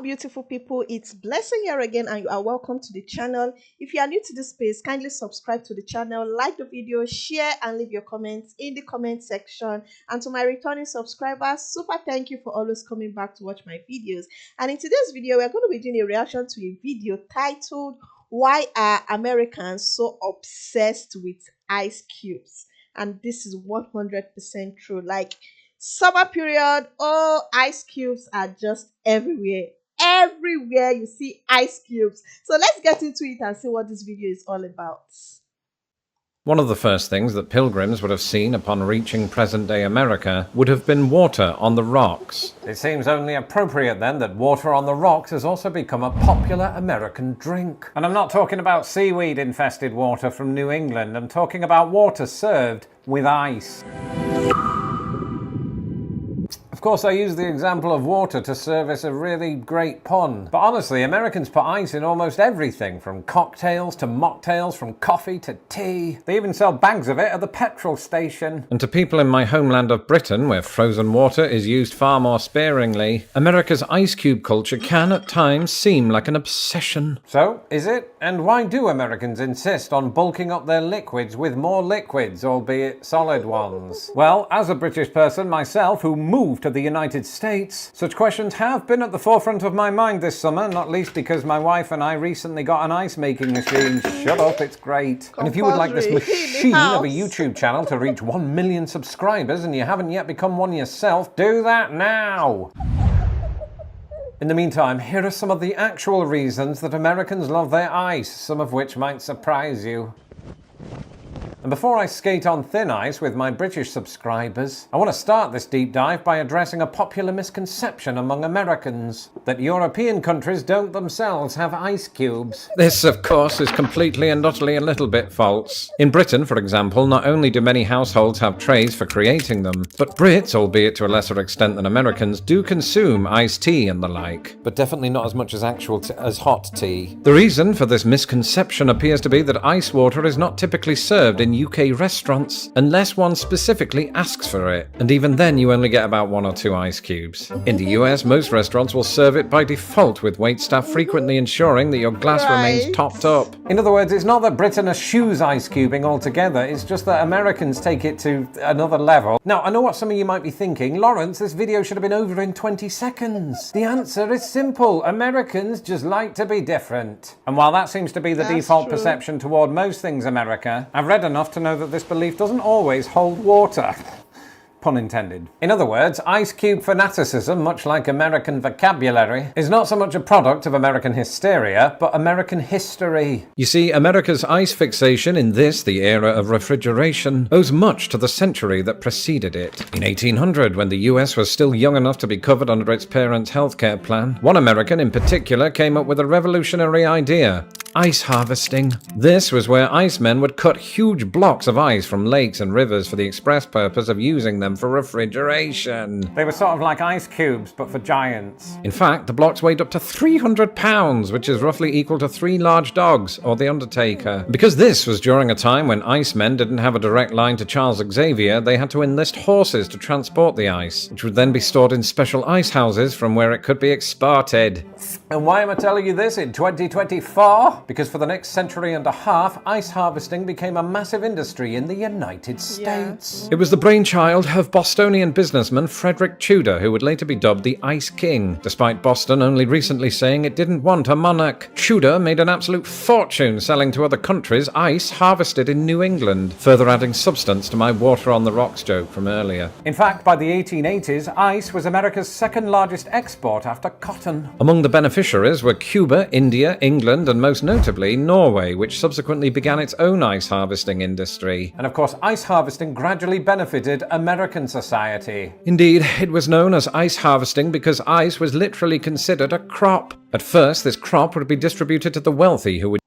Beautiful people, it's Blessing here again, and you are welcome to the channel. If you are new to this space, kindly subscribe to the channel, like the video, share, and leave your comments in the comment section. And to my returning subscribers, super thank you for always coming back to watch my videos. And in today's video, we're going to be doing a reaction to a video titled "Why Are Americans So Obsessed with Ice Cubes?" And this is 100% true. Like, summer period, oh, ice cubes are just everywhere. Everywhere you see ice cubes. So let's get into it and see what this video is all about. One of the first things that pilgrims would have seen upon reaching present-day America would have been water on the rocks. It seems only appropriate then that water on the rocks has also become a popular American drink. And I'm not talking about seaweed-infested water from New England, I'm talking about water served with ice. Of course, I use the example of water to service a really great pun. But honestly, Americans put ice in almost everything, from cocktails to mocktails, from coffee to tea. They even sell bags of it at the petrol station. And to people in my homeland of Britain, where frozen water is used far more sparingly, America's ice cube culture can at times seem like an obsession. So, is it? And why do Americans insist on bulking up their liquids with more liquids, albeit solid ones? Well, as a British person myself who moved to the United States, such questions have been at the forefront of my mind this summer, not least because my wife and I recently got an ice making machine. Shut up, it's great. And if you would like this machine of a YouTube channel to reach 1 million subscribers and you haven't yet become one yourself, do that now. In the meantime, here are some of the actual reasons that Americans love their ice, some of which might surprise you. And before I skate on thin ice with my British subscribers, I want to start this deep dive by addressing a popular misconception among Americans, that European countries don't themselves have ice cubes. This, of course, is completely and utterly a little bit false. In Britain, for example, not only do many households have trays for creating them, but Brits, albeit to a lesser extent than Americans, do consume iced tea and the like. But definitely not as much as as hot tea. The reason for this misconception appears to be that ice water is not typically served in UK restaurants unless one specifically asks for it, and even then you only get about 1 or 2 ice cubes. In the US, most restaurants will serve it by default, with waitstaff frequently ensuring that your glass remains topped up. In other words, it's not that Britain eschews ice cubing altogether, it's just that Americans take it to another level. Now, I know what some of you might be thinking: Lawrence, this video should have been over in 20 seconds. The answer is simple: Americans just like to be different. And while that seems to be the default perception toward most things America, I've read enough to know that this belief doesn't always hold water. Pun intended. In other words, ice cube fanaticism, much like American vocabulary, is not so much a product of American hysteria, but American history. You see, America's ice fixation in this, the era of refrigeration, owes much to the century that preceded it. In 1800, when the US was still young enough to be covered under its parents' healthcare plan, one American in particular came up with a revolutionary idea: ice harvesting. This was where icemen would cut huge blocks of ice from lakes and rivers for the express purpose of using them for refrigeration. They were sort of like ice cubes, but for giants. In fact, the blocks weighed up to 300 pounds, which is roughly equal to 3 large dogs, or The Undertaker. Because this was during a time when icemen didn't have a direct line to Charles Xavier, they had to enlist horses to transport the ice, which would then be stored in special ice houses from where it could be exported. And why am I telling you this in 2024? Because for the next century and a half, ice harvesting became a massive industry in the United States. It was the brainchild of Bostonian businessman Frederick Tudor, who would later be dubbed the Ice King, despite Boston only recently saying it didn't want a monarch. Tudor made an absolute fortune selling to other countries ice harvested in New England, further adding substance to my water on the rocks joke from earlier. In fact, by the 1880s, ice was America's second largest export after cotton. Among the beneficiaries were Cuba, India, England, and most notably Norway, which subsequently began its own ice harvesting industry. And of course, ice harvesting gradually benefited American society. Indeed, it was known as ice harvesting because ice was literally considered a crop. At first, this crop would be distributed to the wealthy who would...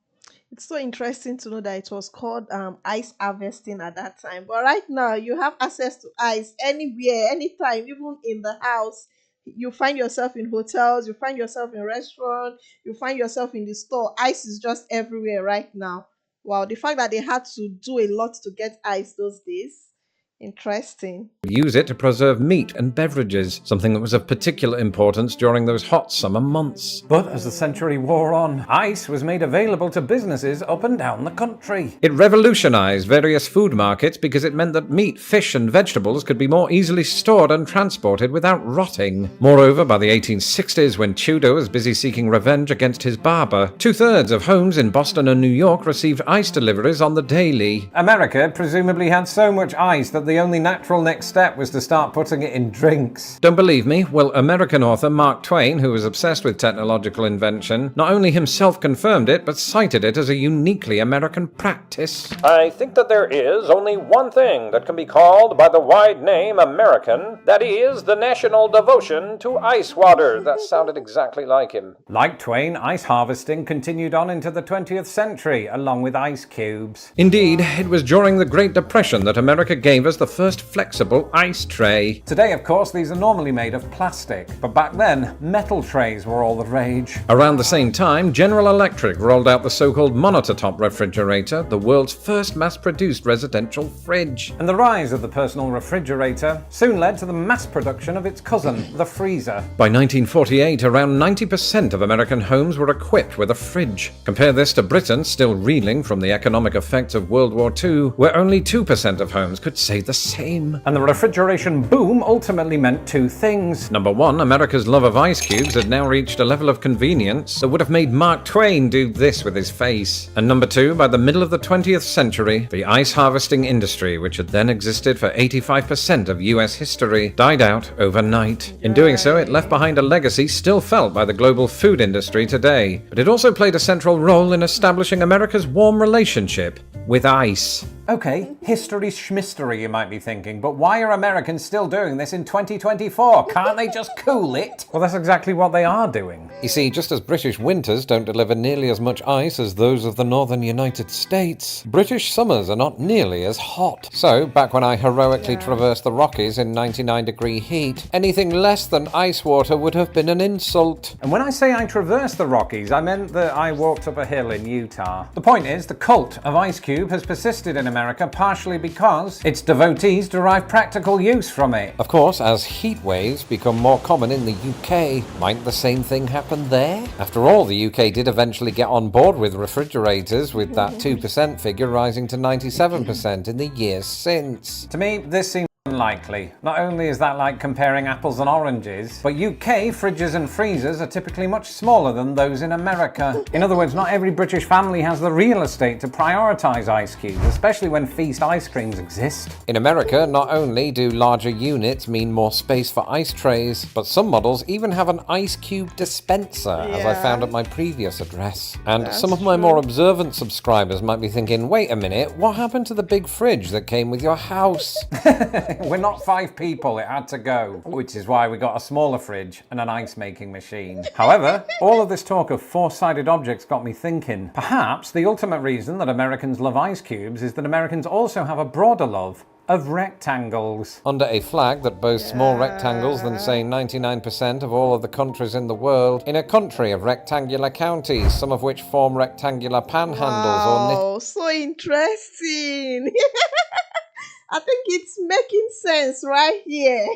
It's so interesting to know that it was called ice harvesting at that time. But right now, you have access to ice anywhere, anytime, even in the house. You find yourself in hotels, you find yourself in restaurants, you find yourself in the store. Ice is just everywhere right now. Wow, the fact that they had to do a lot to get ice those days, Interesting. Use it to preserve meat and beverages, something that was of particular importance during those hot summer months. But as the century wore on, ice was made available to businesses up and down the country. It revolutionized various food markets because it meant that meat, fish, and vegetables could be more easily stored and transported without rotting. Moreover, by the 1860s, when Tudor was busy seeking revenge against his barber, 2/3 of homes in Boston and New York received ice deliveries on the daily. America presumably had so much ice that the only natural next step was to start putting it in drinks. Don't believe me? Well, American author Mark Twain, who was obsessed with technological invention, not only himself confirmed it, but cited it as a uniquely American practice. I think that there is only one thing that can be called by the wide name American, that is the national devotion to ice water. That sounded exactly like him. Like Twain, ice harvesting continued on into the 20th century, along with ice cubes. Indeed, it was during the Great Depression that America gave us the first flexible ice tray. Today, of course, these are normally made of plastic, but back then, metal trays were all the rage. Around the same time, General Electric rolled out the so-called monitor top refrigerator, the world's first mass-produced residential fridge. And the rise of the personal refrigerator soon led to the mass production of its cousin, the freezer. By 1948, around 90% of American homes were equipped with a fridge. Compare this to Britain, still reeling from the economic effects of World War II, where only 2% of homes could say the same. And the refrigeration boom ultimately meant two things. Number one, America's love of ice cubes had now reached a level of convenience that would have made Mark Twain do this with his face. And number two, by the middle of the 20th century, the ice harvesting industry, which had then existed for 85% of US history, died out overnight. In doing so, it left behind a legacy still felt by the global food industry today. But it also played a central role in establishing America's warm relationship with ice. Okay, history schmistery, you might be thinking, but why are Americans still doing this in 2024? Can't they just cool it? Well, that's exactly what they are doing. You see, just as British winters don't deliver nearly as much ice as those of the northern United States, British summers are not nearly as hot. So, back when I heroically traversed the Rockies in 99-degree heat, anything less than ice water would have been an insult. And when I say I traversed the Rockies, I meant that I walked up a hill in Utah. The point is, the cult of Ice Cube has persisted in America partially because its devotees derive practical use from it. Of course, as heat waves become more common in the UK, might the same thing happen there? After all, the UK did eventually get on board with refrigerators, with that 2% figure rising to 97% in the years since. To me, this seems unlikely. Not only is that like comparing apples and oranges, but UK fridges and freezers are typically much smaller than those in America. In other words, not every British family has the real estate to prioritise ice cubes, especially when feast ice creams exist. In America, not only do larger units mean more space for ice trays, but some models even have an ice cube dispenser, as I found at my previous address. And some of my more observant subscribers might be thinking, wait a minute, what happened to the big fridge that came with your house? We're not 5 people, it had to go. Which is why we got a smaller fridge and an ice making machine. However, all of this talk of 4-sided objects got me thinking. Perhaps the ultimate reason that Americans love ice cubes is that Americans also have a broader love of rectangles. Under a flag that boasts more rectangles than, say, 99% of all of the countries in the world, in a country of rectangular counties, some of which form rectangular panhandles or so interesting. I think it's making sense right here.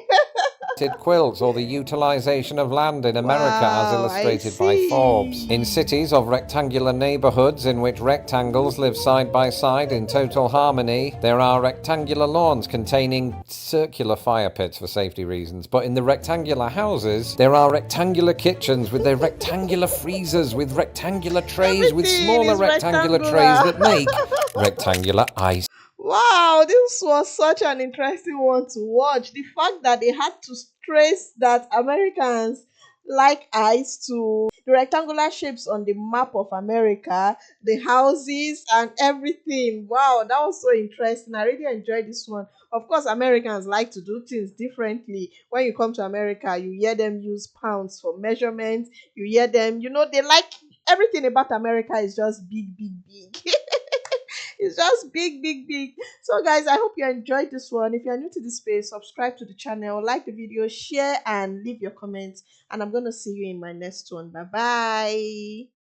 knitted quilts, or the utilization of land in America as illustrated by Forbes. In cities of rectangular neighborhoods in which rectangles live side by side in total harmony, there are rectangular lawns containing circular fire pits for safety reasons. But in the rectangular houses, there are rectangular kitchens with their rectangular freezers, with rectangular trays, with smaller rectangular trays that make rectangular ice. Wow, this was such an interesting one to watch. The fact that they had to trace that Americans like ice to the rectangular shapes on the map of America, the houses and everything. Wow, that was so interesting. I really enjoyed this one. Of course, Americans like to do things differently. When you come to America, you hear them use pounds for measurements. You hear them, they like everything about America is just big, big, big. It's just big, big, big. So, guys, I hope you enjoyed this one. If you're new to this space, subscribe to the channel, like the video, share, and leave your comments. And I'm going to see you in my next one. Bye bye.